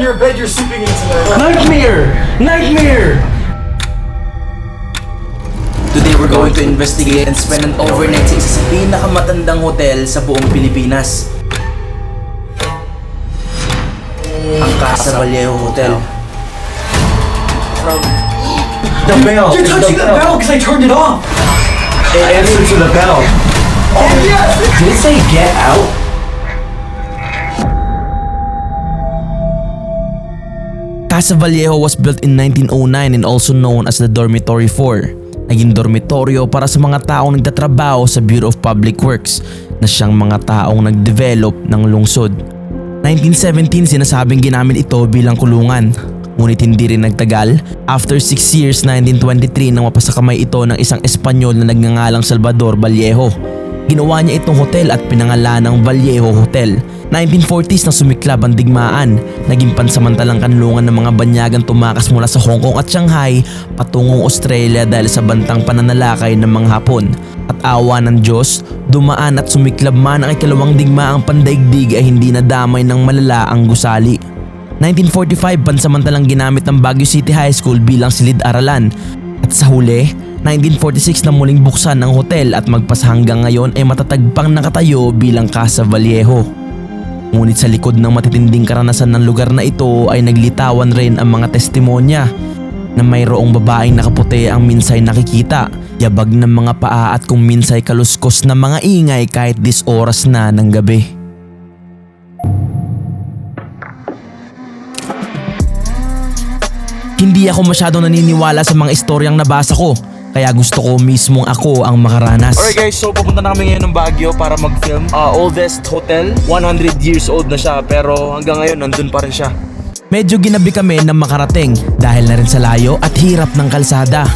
your bed you're sleeping in tonight. Nightmare! Nightmare! Today we're going to investigate and spend an overnight sa isa sa pinakamatandang hotel sa buong Pilipinas. Ang Casa Vallejo Hotel. The bell! You're touching the bell because I turned it off. Answer to the bell. Did it say get out? Casa Vallejo was built in 1909 and also known as the Dormitory 4. Naging dormitoryo para sa mga taong nagtatrabaho sa Bureau of Public Works na siyang mga taong nag-develop ng lungsod. 1917 sinasabing ginamit ito bilang kulungan. Ngunit hindi rin nagtagal. After 6 years, 1923 nang mapasakamay ito ng isang Espanyol na nagngangalang Salvador Vallejo. Ginawa niya itong hotel at pinangalan ng Vallejo Hotel. 1940s na sumiklab ang digmaan, naging pansamantalang kanlungan ng mga banyagang tumakas mula sa Hong Kong at Shanghai patungong Australia dahil sa bantang pananalakay ng mga Hapon. At awa ng Diyos, dumaan at sumiklab man ang ikalawang digmaang pandaigdig ay hindi nadamay ng malala ang gusali. 1945 pansamantalang ginamit ng Baguio City High School bilang silid-aralan. At sa huli, 1946 na muling buksan ang hotel at magpas hanggang ngayon ay matatagpang nakatayo bilang Casa Vallejo. Ngunit sa likod ng matitinding karanasan ng lugar na ito ay naglitawan rin ang mga testimonya na mayroong babaeng nakaputi ang minsay nakikita, yabag ng mga paa at kung minsay kaluskos na mga ingay kahit 10 oras na ng gabi. Hindi ako masyadong naniniwala sa mga istoryang nabasa ko, kaya gusto ko mismong ako ang makaranas. Alright guys, so pupunta na kami ngayon ng Baguio para mag-film. Oldest hotel, 100 years old na siya pero hanggang ngayon nandun pa rin siya. Medyo ginabi kami na makarating dahil na rin sa layo at hirap ng kalsada.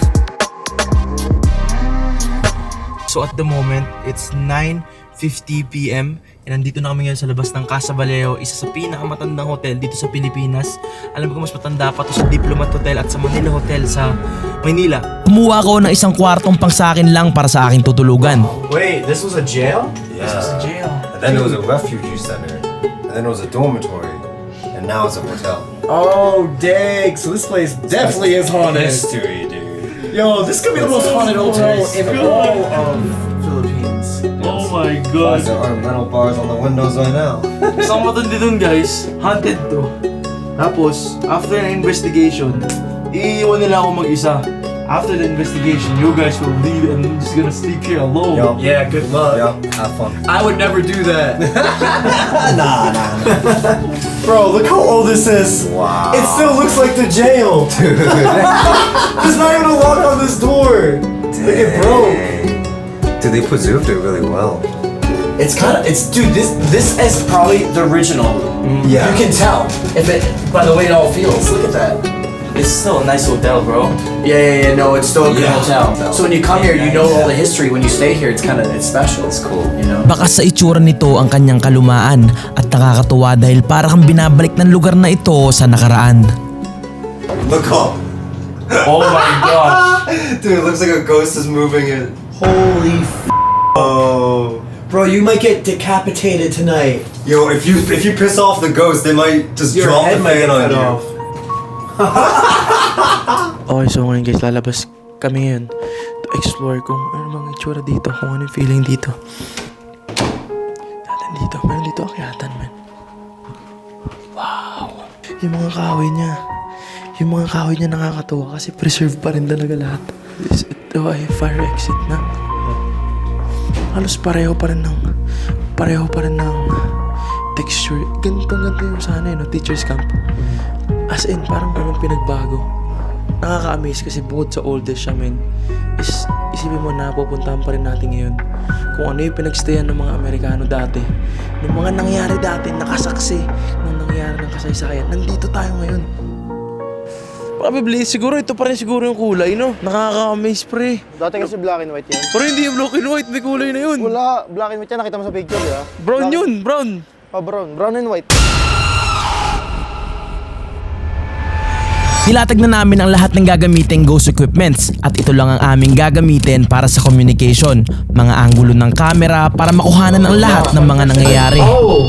So at the moment, it's 9:50 PM and nandito na kami ngayon sa labas ng Casa Vallejo, isa sa pinakamatandang hotel dito sa Pilipinas. Alam ko mas matanda pa to sa Diplomat Hotel at sa Manila Hotel sa Maynila. Kumuha ako ng isang kwartong pang sa akin lang para sa aking tutulugan. Wait, this was a jail? Yeah. This was a jail. And then it was a refugee center. And then it was a dormitory. And now it's a hotel. Oh, dang. So this place definitely is haunted. History, dude. Yo, this could be the most haunted hotel in all of Philippines. Oh my Why god. there aren't metal bars on the windows right now? Isang matindi dun guys, haunted to. Tapos, after an investigation, iiwan nila ako mag-isa. After the investigation, you guys will leave and I'm just gonna sleep here alone. Yo. Yeah, good luck. Yeah, have fun. I would never do that. Nah. Bro, look how old this is. Wow. It still looks like the jail. There's not even a lock on this door. Look, it broke. Dude, they preserved it really well. Dude, this is probably the original. Yeah. You can tell if it by the way it all feels. Look at that. It's still a nice hotel, bro. Yeah, no, it's still a good Yeah. hotel. So when you come here, you know all the history. When you stay here, it's special. It's cool, you know. Baka sa itsura nito ang kanyang kalumaan at nakakatuwa dahil para kang binabalik ng lugar na ito sa nakaraan. Look up. Oh my gosh. Dude, it looks like a ghost is moving it. Holy Oh. Bro, you might get decapitated tonight. Yo, if you piss off the ghost, they might just Your drop head the might fan get on cut you. off. Okay, so ngayon guys, lalabas kami ngayon to explore kung ano bang itsura dito, kung ano yung feeling dito. Natin dito, meron dito akyatan, man. Wow! Yung mga kahoy niya nakakatuwa kasi preserve pa rin talaga lahat. Ito ay fire exit na. Halos pareho pa rin ng texture. Ganito yung sana no, teacher's camp. As in, parang walang pinagbago. Nakaka-amaze kasi bukod sa oldest siya, men, is isipin mo na pupuntahan pa rin natin ngayon kung ano yung pinagstayan ng mga Amerikano dati, ng mga nangyari dati, nakasaksi ng nangyari ng kasaysayan. Nandito tayo ngayon. Probably, siguro ito pa rin siguro yung kulay, no? Nakaka-amaze, pre. Dati kasi black and white yan. Pero hindi yung black and white, may kulay na yun. Wala, black and white yan. Nakita mo sa picture, di ba? Brown Black- yun, brown. Oh, brown. Brown and white. Nilatag na namin ang lahat ng gagamiting ghost equipments at ito lang ang aming gagamitin para sa communication. Mga anggulo ng camera para makuhanan ang lahat ng mga nangyayari. Oh!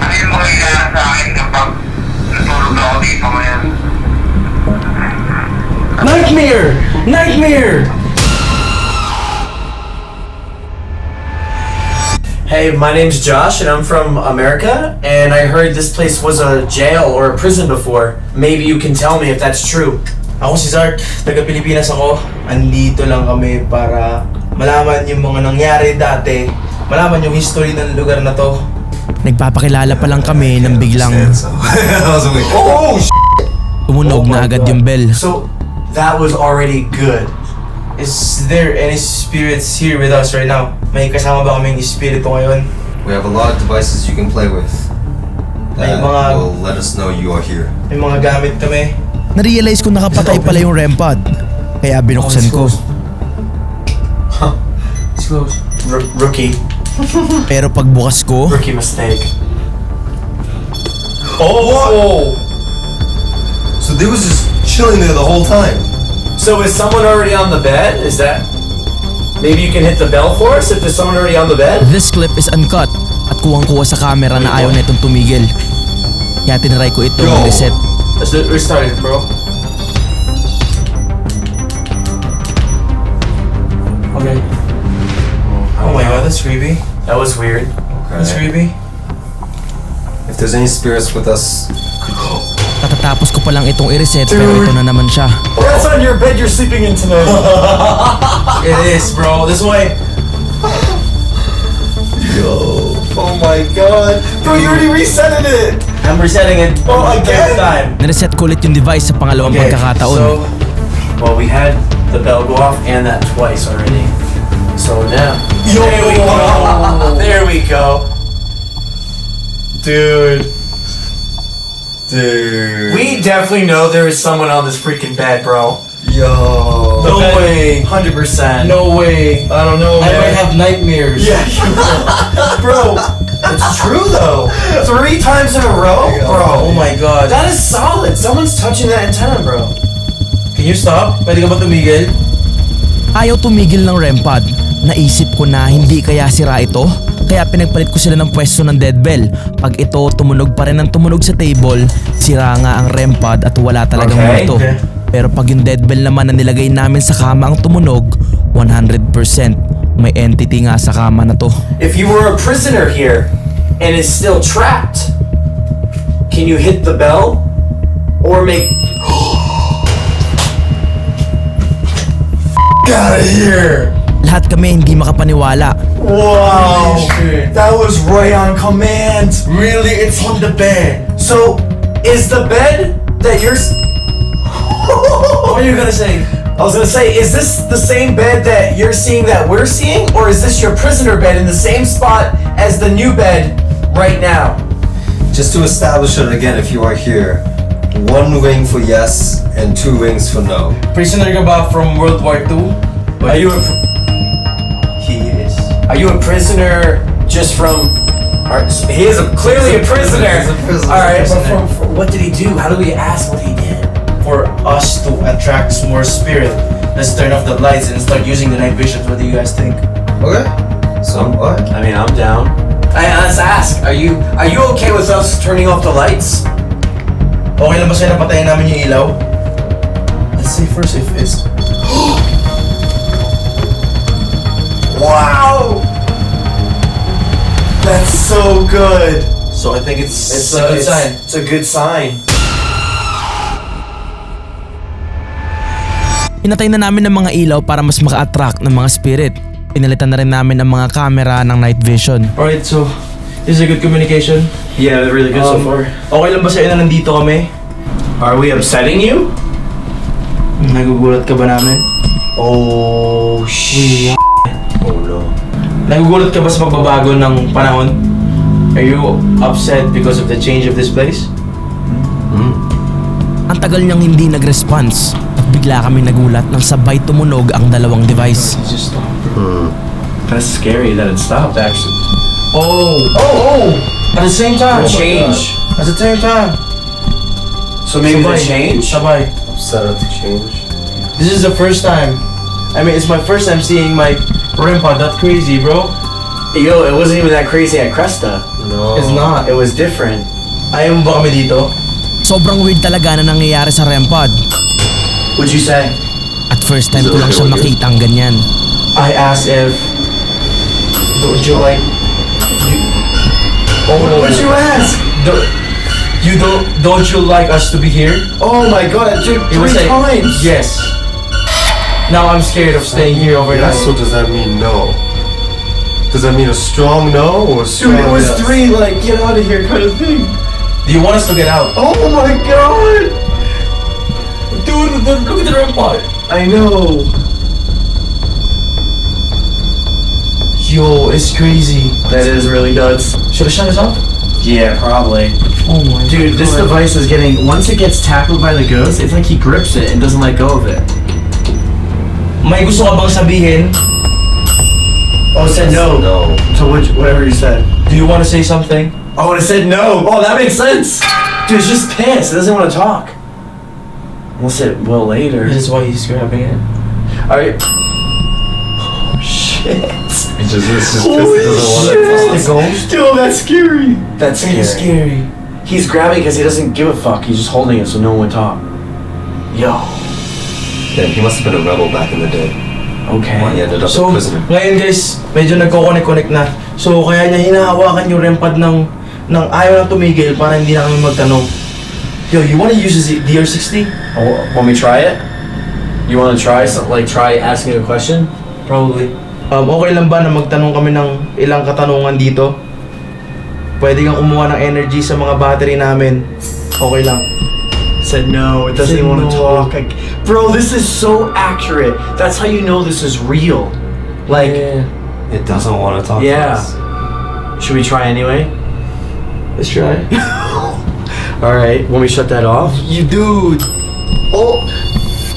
Ano yung mangyayari sa akin kapag Nightmare! Hey, my name's Josh, and I'm from America, and I heard this place was a jail or a prison before. Maybe you can tell me if that's true. Ako si Zark, taga Pilipinas ako. Andito lang kami para malaman yung mga nangyari dati. Malaman yung history ng lugar na to. Nagpapakilala pa lang kami nang biglang So, I was like, Oh, tumunog na agad yung bell. So, that was already good. Is there any spirits here with us right now? May kasama ba kaming espiritu ngayon? we have a lot of devices you can play with. Ay, That mga- will let us know you are here. May mga gamit kami. Narealize ko nakapatay pala yung REM pod. Kaya binuksan ko. Rookie Pero pagbukas ko, mistake. Oh! So they was just chilling there the whole time. So is someone already on the bed? Is that... Maybe you can hit the bell for us if there's someone already on the bed? this clip is uncut at kuwang-kuha sa camera na ayaw netong tumigil. Kaya tinry ko ito Yo. reset. Let's restart it, bro. Okay. Oh my god, that's creepy. That was weird. That's Okay. creepy. If there's any spirits with us, Katatapos ko pa lang itong i-reset pero ito na naman siya. That's on your bed you're sleeping in tonight. It is, bro. That's why. Oh my god. Bro, you already resetted it. I'm resetting it. Oh, again? Third time. Nireset ko ulit yung device sa pangalawang pagkakataon. So, Well, we had the bell go off and that twice already. So now... There we go. There we go. Dude. We definitely know there is someone on this freaking bed, bro. yo, No way. 100%. No way. I don't know, I man. might have nightmares. Yeah, bro. It's true though. 3 times in a row, Oh bro. my god. That is solid. Someone's touching that antenna, bro. Can you stop? Pwede ka ba tumigil? Ayaw tumigil ng REM pod. Naisip ko na hindi kaya sira ito. Kaya pinagpalit ko sila ng pwesto ng dead bell. Pag ito tumunog pa rin ng tumunog sa table, sira nga ang REM pod at wala talagang Okay. multo. Pero pag yung dead bell naman na nilagay namin sa kama ang tumunog, 100% may entity nga sa kama na to. If you were a prisoner here and is still trapped, can you hit the bell or make... out of here. Lahat kami hindi makapaniwala. Wow, that was right on command. Really? It's on the bed. So, is the bed that you're... What are you gonna say? I was gonna say, is this the same bed that you're seeing that we're seeing? Or is this your prisoner bed in the same spot as the new bed right now? Just to establish it again, if you are here, 1 ring for yes and 2 rings for no. Prisoner ka ba from World War II? Are you a, He is. are you a prisoner just from... he is clearly a prisoner. He's a prisoner. Alright, but what did he do? How do we ask what he did? For us to attract more spirit, let's turn off the lights and start using the night visions. What do you guys think? Okay. So what? I mean, I'm down. Let's ask. Are you okay with us turning off the lights? Okay lang ba sa'yo na patayin namin yung ilaw? Let's see first if it's... Wow! That's so good. So I think it's a good sign. It's a good sign. Pinatay na namin ang mga ilaw para mas maka-attract ng mga spirit. Pinalitan na rin namin ang mga camera ng night vision. Alright, so this is a good communication. Yeah, they're really good so far. Okay lang ba sa'yo na nandito kami? Are we upsetting you? Nagugulat ka ba namin? Oh shit. Oh no. Nagugulat ka ba sa pagbabago ng panahon? Are you upset because of the change of this place? Ang tagal niyang hindi nag-response at bigla kami nagulat nang sabay tumunog ang dalawang device. It's just stop. That's scary that it stopped actually. Oh! At the same time. The change. At the same time. So maybe the Sabay. change? Sabay. Upset at the change. This is the first time. I mean, it's my first time seeing my REM pod. That's crazy, bro. Yo, it wasn't even that crazy at Cresta. No. It's not. It was different. Ayaw mo ba kami dito? Sobrang weird talaga na nangyayari sa REM pod. What'd you say? At first time ko lang siya makitang ganyan. I asked if, don't you like, oh no. What'd you ask? Don't you like us to be here? Oh my god, dude, It was three like, times. yes. Now I'm scared of staying here overnight. Yes, so does that mean no? Does that mean a strong no or a strong Dude, it was yes? 3, like, get out of here kind of thing. Do you want us to get out? Oh my god! Dude, look at the red part. I know. Yo, it's crazy. That is really nuts. Should I shut this off? Yeah, probably. Oh my Dude, this device is getting, once it gets tackled by the ghost, it's like he grips it and doesn't let go of it. May gusto ka bang sabihin? Oh, it said no. No. To whatever you said. Do you want to say something? Oh, and it said no. Oh, that makes sense. Dude, it's just pissed. It doesn't want to talk. Unless it will later. This is why he's grabbing it. Alright. Oh, shit. It's just pissed. Holy It doesn't want shit. to The ghost? Yo, that's scary. That's That is scary. scary. He's grabbing because he doesn't give a fuck. He's just holding it so no one would talk. Yo. Damn, he must have been a rebel back in the day. Okay. Why he ended up So, a prisoner. ngayon guys, medyo nagko-connect na. So, kaya niya hinahawakan yung rempad ng ayaw na tumigil para hindi na kami magtanong. Yo, you wanna use the DR60? Oh, want me to try it? You want to try something, like try asking a question? Probably. Okay lang ba na magtanong kami ng ilang katanungan dito? Pwede kang kumuha ng energy sa mga battery namin. Okay lang. Said no, it doesn't Said even want to no. talk. Like, bro, this is so accurate. That's how you know this is real. Like, It doesn't want to talk Yeah. to us. should we try anyway? Let's try. Alright, want me to shut that off? You dude. Oh,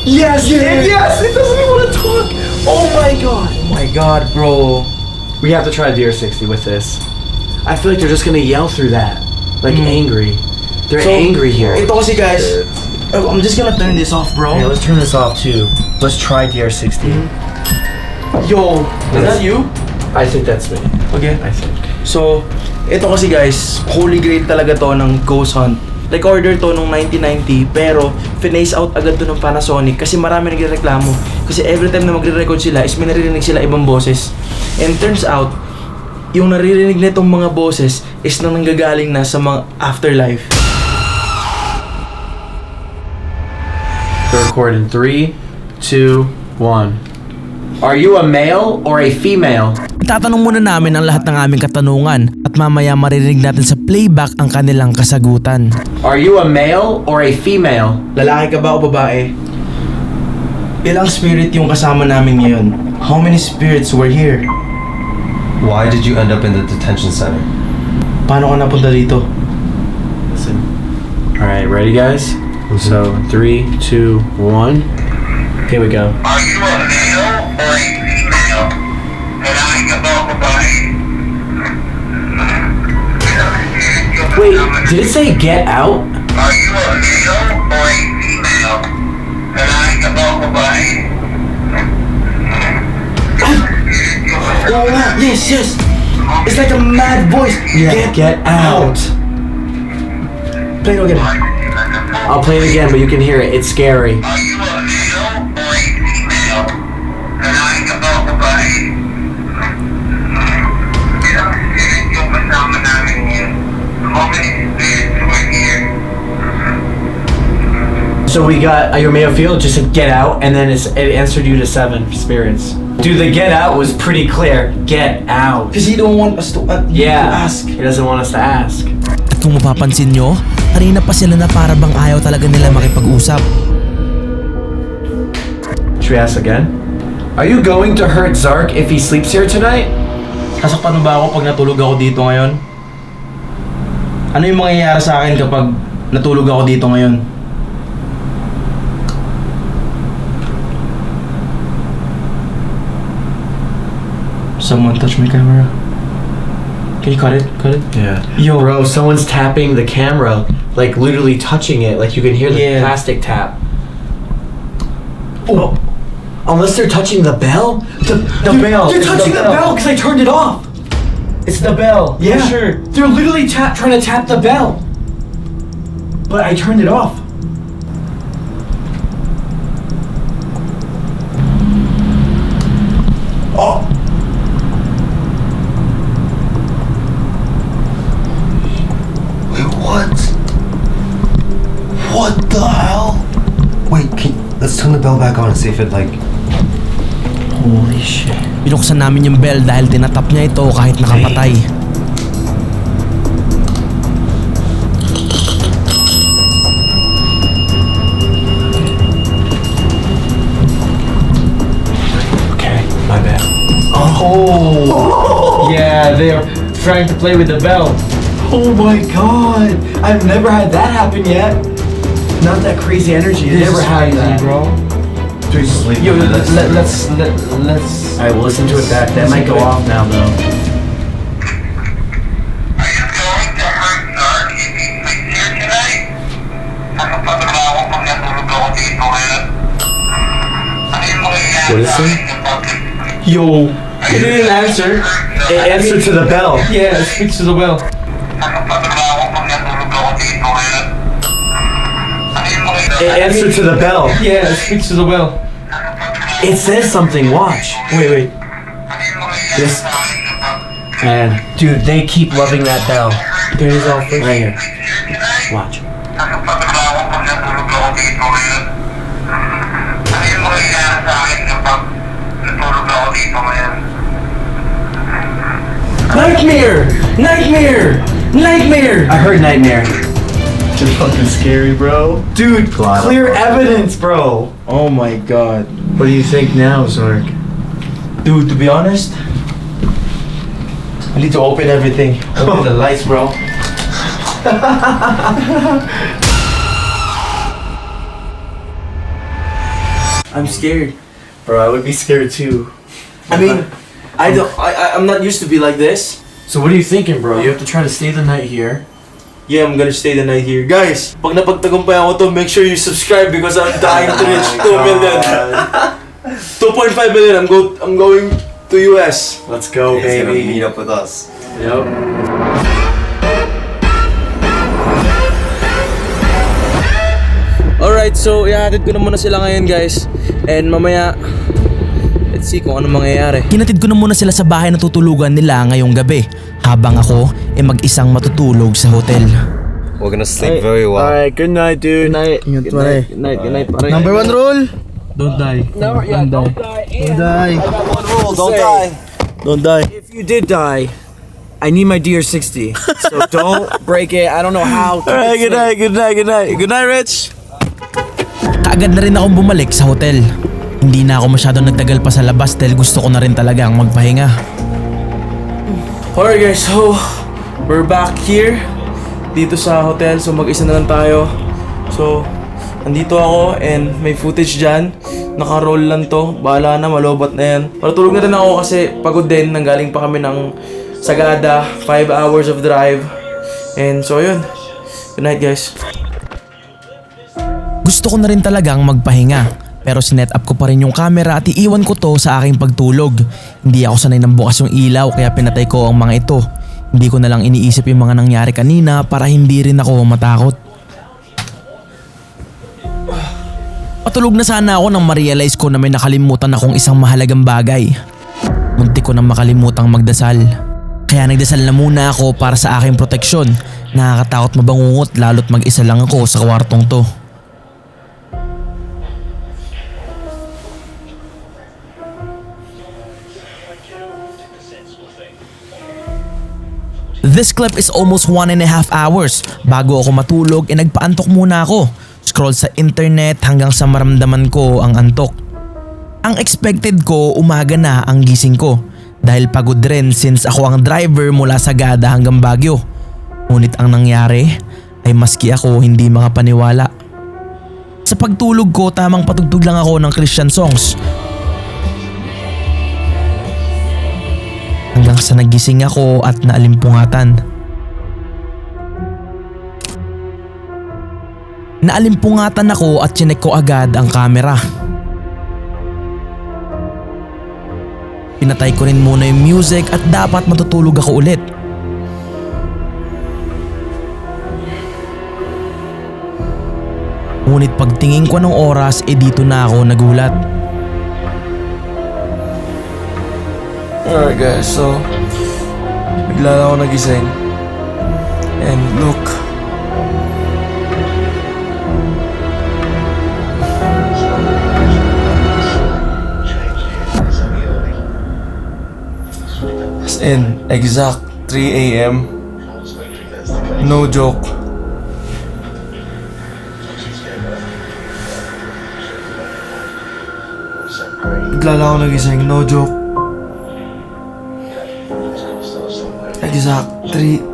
yes, yes, it doesn't even want to talk. Oh my god. Oh my god, bro. We have to try the DR60 with this. I feel like they're just gonna yell through that. Like angry. They're So, angry here. Ito kasi guys, I'm just gonna turn this off, bro. Yeah, let's turn this off too. Let's try DR60. Yo, is that you? I think that's me. Okay. I think. So, ito kasi guys, holy grail talaga to ng Ghost Hunt. Like order to nung 1990 pero finase out agad to ng Panasonic kasi marami nagrereklamo. Kasi every time na magre-record sila is may naririnig sila ibang boses. And turns out, yung naririnig nitong mga boses is nang nanggagaling na sa mga afterlife. Record in 3, 2, 1. Are you a male or a female? Itatanong muna namin ang lahat ng aming katanungan at mamaya maririnig natin sa playback ang kanilang kasagutan. Are you a male or a female? Lalaki ka ba o babae? Ilang spirit yung kasama namin ngayon? How many spirits were here? Why did you end up in the detention center? Paano ka napunta dito? Listen. Alright, ready guys? So, 3, 2, 1. Here we go. Are you a male or a female? Lalaki ka ba o babae? Wait, did it say get out? Are you a male or a female? Lalaki ka ba o babae? Oh, wow. Yes, yes. It's like a mad voice. Get out. Play it again. I'll play it again, but you can hear it. It's scary. Are you a male or a female? Lalaki ka ba o babae? Yung kasama namin yun. How many spirits were here? So we got your male field just said get out, and then it answered you to 7 spirits. Dude, the get out was pretty clear. Get out. Because he don't want us to, Yeah. to ask. He doesn't want us to ask. At kung mapapansin nyo, kanina pa sila na para bang ayaw talaga nila makipag-usap. Should we ask again? Are you going to hurt Zark if he sleeps here tonight? Sasaktan mo ba ako pag natulog ako dito ngayon? Ano yung mangyayari sa akin kapag natulog ako dito ngayon? Someone touch my camera. Can you cut it? Cut it? Yeah. Yo. Bro, someone's tapping the camera, like literally touching it, like you can hear the Yeah. plastic tap. Oh. Unless they're touching the bell? The bell. They're It's touching the the bell. bell because I turned it off. It's the bell. Yeah. For sure. They're literally trying to tap the bell. But I turned it off. Wait, what? What the hell? Wait, let's turn the bell back on and see if it like... Holy shit. Binuksan namin yung bell dahil tinatap niya ito kahit nakapatay. Okay, my bad. Oh! Yeah, they're trying to play with the bell. Oh my god! I've never had that happen yet. Not that crazy energy. I never had that. bro. Sleep. Yo, let's. Alright, we'll listen to it back. That might go off now, though. Are you going to hurt our TV fix here tonight? Nakapaglawa pag natulog ako dito ngayon. Ano yung mga What is it? Yo, it didn't answer. It answered to the bell. Yeah, it speaks to the bell. Nakapaglawa pag natulog ako dito ngayon. Ano yung mga It answered to the bell. Yeah, it speaks to the bell. It says something. Watch. Wait. This. Man, Dude, they keep loving that bell. there it is all first. Right here. Watch. Nakapaglawa pag natulog ako dito ngayon. Ano yung mga sa akin kapag natulog ako dito ngayon? Nightmare! Nightmare! Nightmare! I heard nightmare. It's fucking scary, bro. Dude, clear evidence, bro. Oh my god. What do you think now, Zark? Dude, to be honest, I need to open everything. Open the lights, bro. I'm scared. Bro, I would be scared too. I mean, I'm not used to be like this. So what are you thinking, bro? You have to try to stay the night here. Yeah, I'm gonna stay the night here. Guys, pag napagtagumpay ako to, make sure you subscribe because I'm dying to reach 2 million. 2.5 million. I'm going to US. Let's go, He's gonna baby. meet up with us. Yep. Alright, so ihatid ko na muna sila ngayon, guys. And mamaya, let's see kung ano mangyayari. Hinatid ko na muna sila sa bahay na tutulugan nila ngayong gabi habang ako mag-isang matutulog sa hotel. We're gonna sleep very well. Alright, good night, dude. Good night, pare. Number one rule. Don't die. Don't die. Rule, don't die. Don't die. If you did die, I need my DR60. So don't break it. I don't know how. Alright, good night, good night, good night. Good night, Rich. Kaagad na rin akong bumalik sa hotel. Hindi na ako masyadong nagtagal pa sa labas dahil gusto ko na rin talagang magpahinga. Alright guys, so we're back here dito sa hotel. So mag-isa na lang tayo. So andito ako and may footage dyan. Naka-roll lang to. Bahala na, malobat na yan. Patulog na rin ako kasi pagod din. Nanggaling pa kami ng Sagada. 5 hours of drive. And so yun. Good night guys. Gusto ko na rin talagang magpahinga. Pero sinet up ko pa rin yung camera at iiwan ko to sa aking pagtulog. Hindi ako sanay ng bukas yung ilaw kaya pinatay ko ang mga ito. Hindi ko na lang iniisip yung mga nangyari kanina para hindi rin ako matakot. Patulog na sana ako nang ma-realize ko na may nakalimutan akong isang mahalagang bagay. Muntik ko nang makalimutang magdasal. Kaya nagdasal na muna ako para sa aking proteksyon. Nakakatakot mabangungot lalo't mag-isa lang ako sa kwartong to. This clip is almost 1.5 hours. Bago ako matulog, nagpaantok muna ako. Scroll sa internet hanggang sa maramdaman ko ang antok. Ang expected ko, umaga na ang gising ko. Dahil pagod rin since ako ang driver mula Sagada hanggang Baguio. Ngunit ang nangyari ay maski ako hindi makapaniwala. Sa pagtulog ko, tamang patugtog lang ako ng Christian songs. Hanggang sa nagising ako at naalimpungatan. Naalimpungatan ako at chinek ko agad ang camera. Pinatay ko rin muna yung music at dapat matutulog ako ulit. Ngunit pagtingin ko ng oras, dito na ako nagulat. Alright guys, so bigla lang ako nagising. And look. As in, exact 3 a.m. No joke. Bigla lang ako nagising, no joke. Exact 3:02.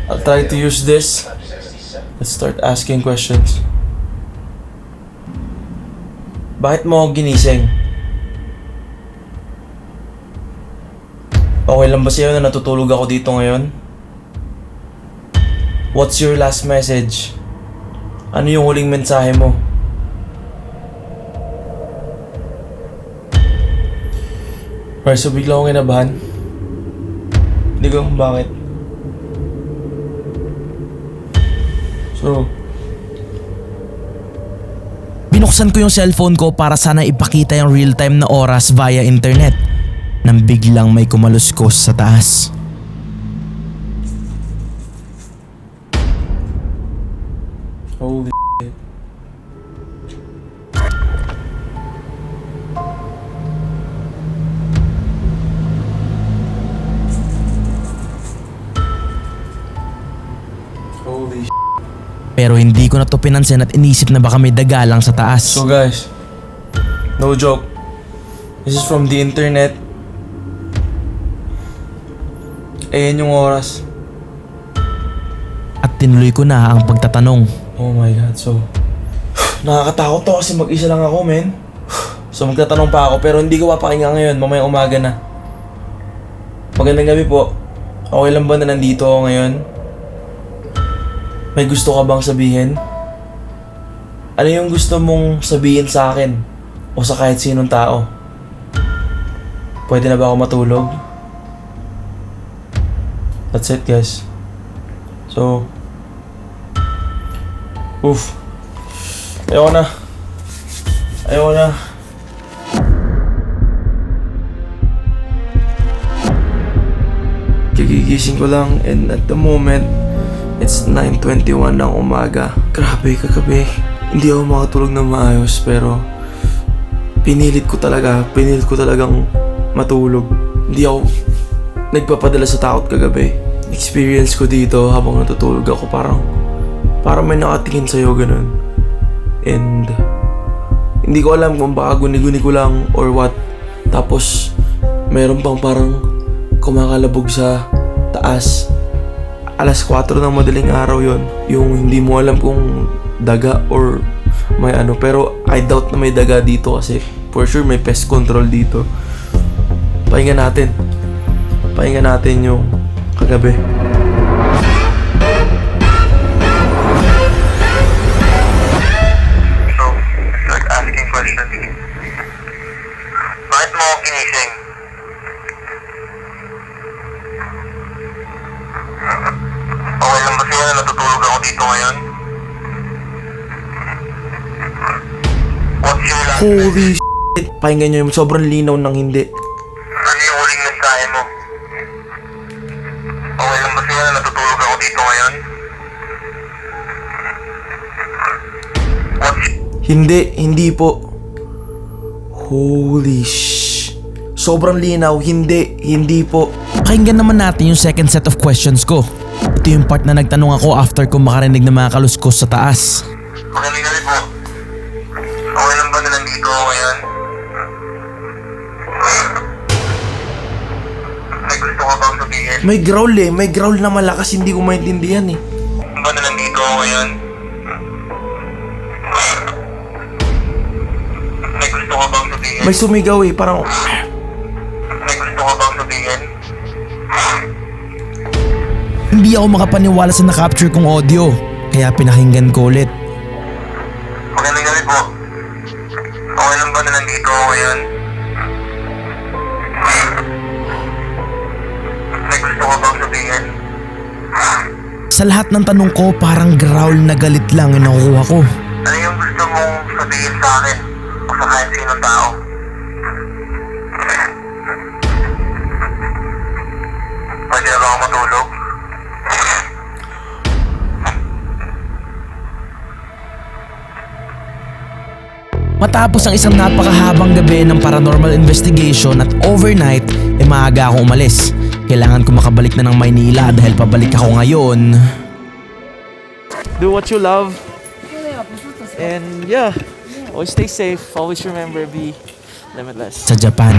I'll try to use this. Let's start asking questions. Bakit mo ako ginising? Okay lang ba sa'yo na natutulog ako dito ngayon? What's your last message? Ano yung huling mensahe mo? So bigla akong kinabahan. Hindi ko kung bakit. So, Binuksan ko yung cellphone ko para sana ipakita yung real-time na oras via internet nang biglang may kumaluskos sa taas. holy shit. Holy shit. Pero hindi ko na to pinansin at inisip na baka may daga lang sa taas. So guys, no joke. This is from the internet. Ayan yung oras. At tinuloy ko na ang pagtatanong. Oh my god, so nakakatakot to kasi mag-isa lang ako, men. So magtatanong pa ako pero hindi ko papakinggan ngayon, mamayang umaga na. Magandang gabi po. Okay lang ba na nandito ako ngayon? May gusto ka bang sabihin? Ano yung gusto mong sabihin sa akin? O sa kahit sinong tao? Pwede na ba ako matulog? That's it, guys. So, ayoko na. Ayoko na. Kagigising ko lang and at the moment, it's 9:21 ng umaga. Grabe, kagabi. Hindi ako makatulog na maayos pero pinilit ko talagang matulog. Hindi ako nagpapadala sa takot kagabi. Experience ko dito habang natutulog ako parang may nakatingin sa'yo ganun. And hindi ko alam kung baka guni-guni ko lang or what. Tapos meron pang parang kumakalabog sa taas. Alas 4 ng madaling araw yon. Yung hindi mo alam kung daga or may ano. Pero I doubt na may daga dito kasi for sure may pest control dito. Pahinga natin yung kagabi. So, start asking questions. Bakit mo ako ginising? Okay lang ba sa'yo na natutulog ako dito ngayon? What's your last message? Holy shit! Pakinggan nyo yung sobrang linaw ng hindi. Ano yung huling mensahe mo? Okay lang ba sa'yo na natutulog ako dito ngayon? What's Hindi po. Holy shh. Sobrang linaw, hindi po. Pakinggan naman natin yung second set of questions ko. Ito yung part na nagtanong ako after ko makarinig ng mga kaluskos sa taas. Magandang gabi po. Okay lang ba na nandito ako ngayon? May gusto ka bang sabihin? May growl na malakas, hindi ko maintindihan eh. Ba na nandito ako ngayon? May gusto ka bang sabihin? May sumigaw eh, parang May gusto ka bang sabihin? Hindi ako makapaniwala sa na-capture kong audio, kaya pinakinggan ko ulit. Magandang gabi po. Okay lang ba na nandito ako ngayon? sabihin? Sa lahat ng tanong ko, parang growl na galit lang yung nakukuha ko. Ano yung gusto mong sabihin sa akin? O sa kahit sinong tao? Pwede na ba ako matulog? Matapos ang isang napakahabang gabi ng paranormal investigation at overnight, maaga akong umalis. Kailangan ko makabalik na ng Maynila dahil pabalik ako ngayon Do what you love. And yeah, always stay safe. Always remember, be limitless. sa Japan.